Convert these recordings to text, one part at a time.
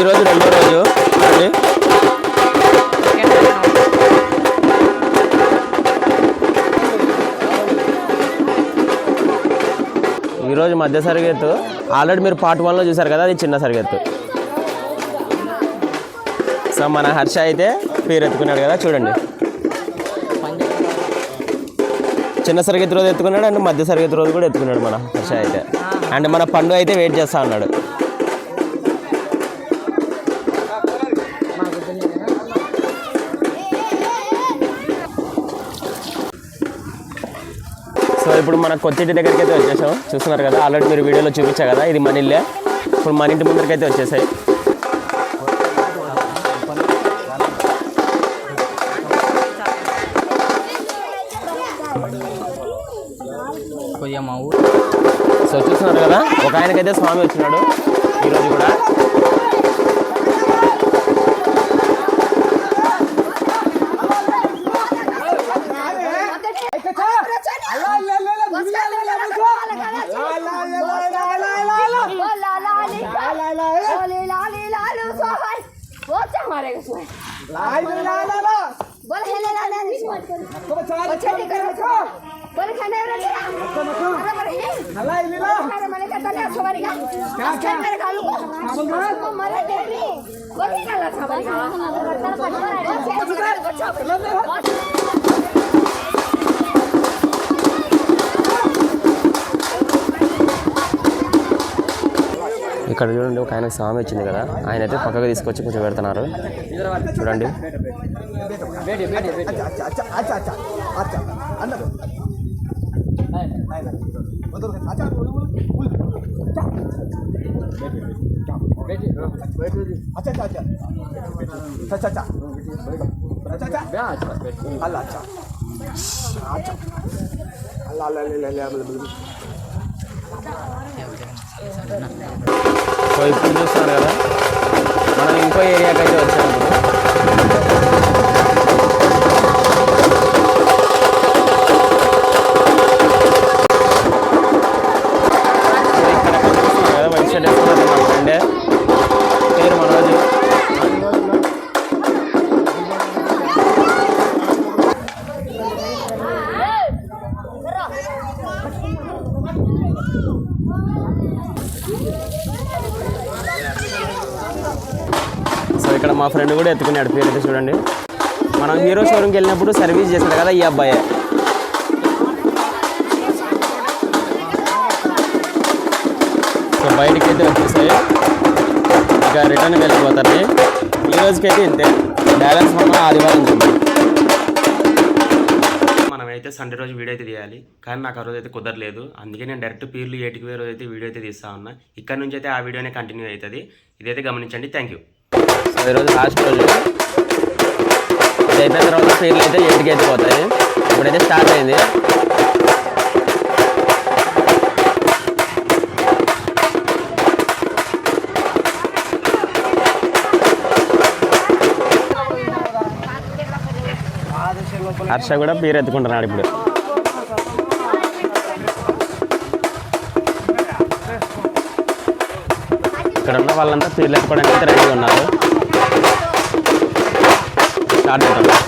ఈరోజు రెండో రోజు చూడండి. ఈరోజు మధ్య సరిగెత్తు ఆల్రెడీ మీరు పార్ట్ 1లో చూసారు కదా, అది చిన్న సరిగెత్తు. సో మన హర్ష అయితే పేరు ఎత్తుకున్నాడు కదా చూడండి. చిన్న సరిగెత్తు రోజు ఎత్తుకున్నాడు అండ్ మధ్య సరిగెత్తు రోజు కూడా ఎత్తుకున్నాడు మన హర్ష అయితే. అండ్ మన పండు అయితే వెయిట్ చేస్తా ఉన్నాడు. సో ఇప్పుడు మన కొత్తింటి దగ్గరికి అయితే వచ్చేసాం. చూస్తున్నారు కదా, ఆల్రెడీ మీరు వీడియోలో చూపించా కదా, ఇది మన ఇల్లే. ఇప్పుడు మన ఇంటి ముందరికి అయితే వచ్చేసాయి. సో చూస్తున్నారు కదా, ఒక ఆయనకైతే స్వామి వచ్చినాడు ఈరోజు కూడా. ఇక్కడ చూడండి, ఒక ఆయన స్వామి వచ్చింది కదా, ఆయన అయితే పక్కకు తీసుకొచ్చి కొంచెం పెడుతున్నారు చూడండి. సో ఇప్పుడు చూస్తున్నారు కదా, మనం ఇంకో ఏరియాకి అయితే వచ్చాము. ఇక్కడ కనిపిస్తున్నారు కదా, వైట్ షర్ట్ వేసుకున్నారు మా ఫ్రెండే, పేరు మనోజ్. ఇక్కడ మా ఫ్రెండ్ కూడా ఎత్తుకున్నాడు, పేరు అయితే చూడండి. మనం హీరో షోరూమ్కి వెళ్ళినప్పుడు సర్వీస్ చేస్తాడు కదా ఈ అబ్బాయి. సో బయటికి అయితే వచ్చేసాయి, ఇక రిటర్న్ వెళ్ళిపోతారు. ఈ రోజుకైతే ఇంతే, బ్యాలెన్స్ మనం ఆదివారం చూద్దాం. మనమైతే సండే రోజు వీడియో అయితే తీయాలి, కానీ నాకు ఆ రోజు అయితే కుదరలేదు. అందుకే నేను డైరెక్ట్ పీర్లు 8కి రోజు అయితే వీడియో అయితే తీస్తా ఉన్నా. ఇక్కడ నుంచి అయితే ఆ వీడియోనే కంటిన్యూ అవుతుంది. ఇదైతే గమనించండి. Thank you. ఈరోజు లాస్ట్ రోజు, ఇది అయిపోయిన తర్వాత పీర్లు అయితే 8కి అయితే పోతాయి. ఇప్పుడైతే స్టార్ట్ అయింది. హర్ష కూడా పీరు ఎత్తుకుంటున్నాడు ఇప్పుడు. ఇక్కడ ఉన్న వాళ్ళంతా పీర్లు ఎత్తుకోవడానికి అయితే రెడీగా ఉన్నారు. స్టార్ట్ అవుతాం.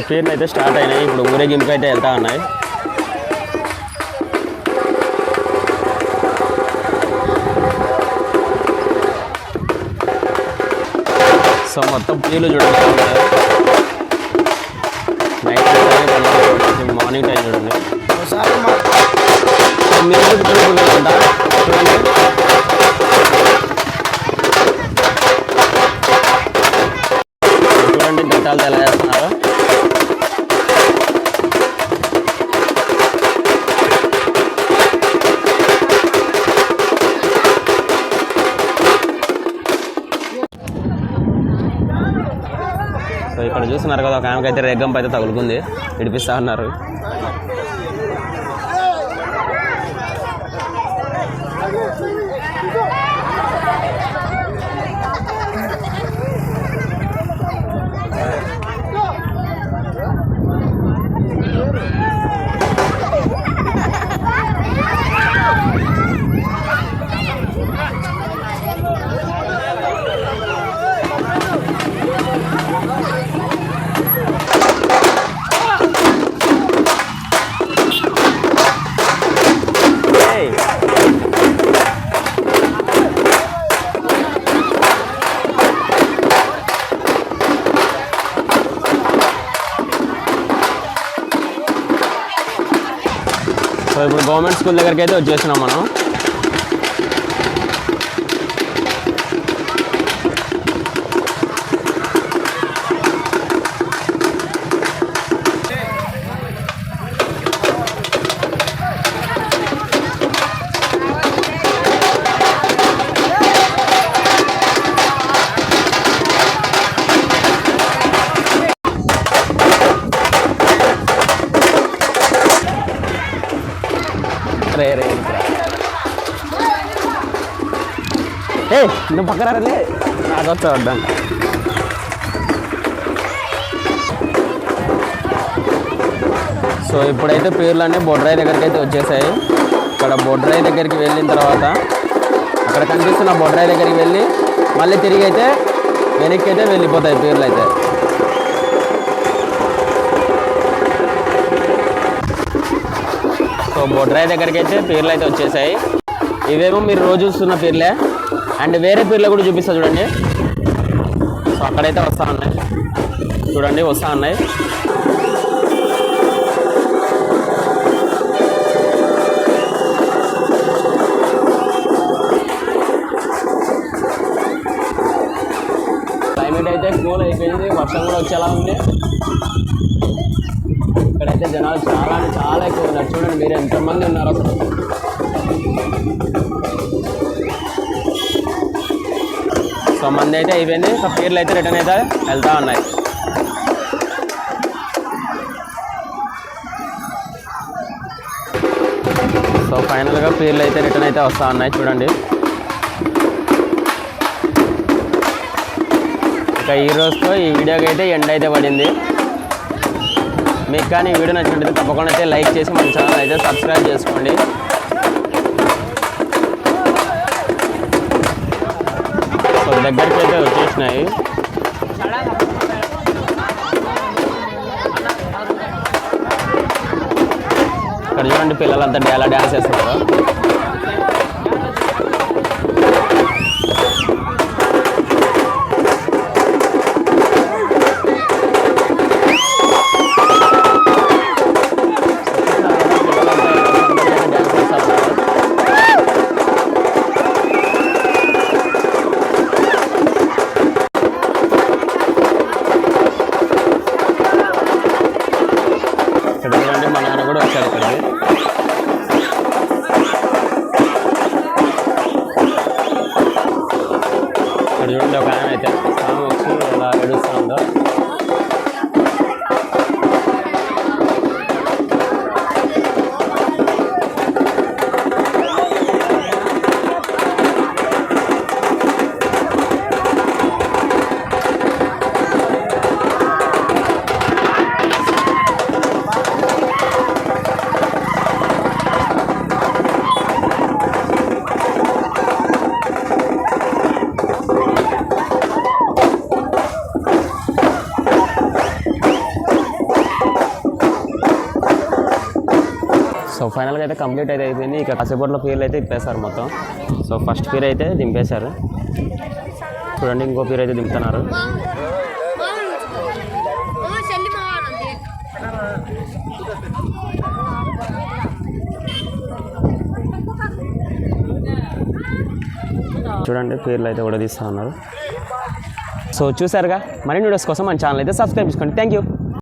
పేర్లు అయితే స్టార్ట్ అయినాయి. ఇప్పుడు ఊరేగింపుకి అయితే వెళ్తా ఉన్నాయి. సో మొత్తం పేర్లు చూడండి, నైట్ టైం మార్నింగ్ టైం చూడండి. మీరు చూడండి ఘట్టాలు ఎలా చేస్తున్నారు. సో ఇక్కడ చూస్తున్నారు కదా, ఒక ఆమెకైతే రేగంపై అయితే తగులుకుంది, విడిపిస్తా ఉన్నారు. సో ఇప్పుడు గవర్నమెంట్ స్కూల్ దగ్గరికి అయితే వచ్చేసినాం మనం. రే రే ఏ నువ్వు పక్కన రే, నాకు వస్తా వద్దాం. సో ఇప్పుడైతే పేర్లన్నీ బొడ్రాయి దగ్గరికి అయితే వచ్చేసాయి. ఇక్కడ బొడ్రాయి దగ్గరికి వెళ్ళిన తర్వాత అక్కడ కనిపిస్తున్న బొడ్రాయి దగ్గరికి వెళ్ళి మళ్ళీ తిరిగి అయితే వెనక్కి అయితే వెళ్ళిపోతాయి పేర్లు అయితే. సో బొడ్రాయి దగ్గరికి అయితే పేర్లు అయితే వచ్చేసాయి. ఇవేమో మీరు రోజు చూస్తున్న పేర్లే, అండ్ వేరే పేర్లు కూడా చూపిస్తా చూడండి. సో అక్కడైతే వస్తూ ఉన్నాయి చూడండి, వస్తూ ఉన్నాయి. క్లైమేట్ అయితే కూల్ అయిపోయింది, వర్షం కూడా వచ్చేలా ఉంది. ఇక్కడైతే జనాలు చాలా ఎక్కువ ఉన్నారు. చూడండి మీరు ఎంతమంది ఉన్నారు అసలు. సో మంది అయితే అయిపోయింది. సో పేర్లు అయితే రిటర్న్ అయితే వెళ్తూ ఉన్నాయి. సో ఫైనల్గా పేర్లు అయితే రిటర్న్ అయితే వస్తూ ఉన్నాయి చూడండి. ఇక ఈ రోజుతో ఈ వీడియోకి అయితే ఎండ్ అయితే పడింది. మీకు కానీ ఈ వీడియో నచ్చినట్లయితే తప్పకుండా అయితే లైక్ చేసి మన ఛానల్ అయితే సబ్స్క్రైబ్ చేసుకోండి. సో దగ్గరికి అయితే వచ్చేసినాయి. ఇక్కడ చూడండి పిల్లలంతా ఎలా డ్యాన్స్ చేస్తున్నారు. మా నాన్న కూడా వచ్చాడు ఇక్కడికి. ఇక్కడ చూడండి ఒక ఆయన అయితే సాము వచ్చి ఇలా ఏడుస్తూ ఉందో. ఫైనల్గా అయితే కంప్లీట్ అయితే అయిపోయింది. ఇక కాసేపట్లో పీర్లు అయితే ఇప్పేశారు మొత్తం. సో ఫస్ట్ పీర్ అయితే దింపేశారు. చూడండి ఇంకో పీర్ అయితే దింపుతున్నారు. చూడండి పీర్లు అయితే కూడా తీస్తూ ఉన్నారు. సో చూసారుగా, మరిన్ని వీడియోస్ కోసం మన ఛానల్ అయితే సబ్స్క్రైబ్ చేసుకోండి. Thank you.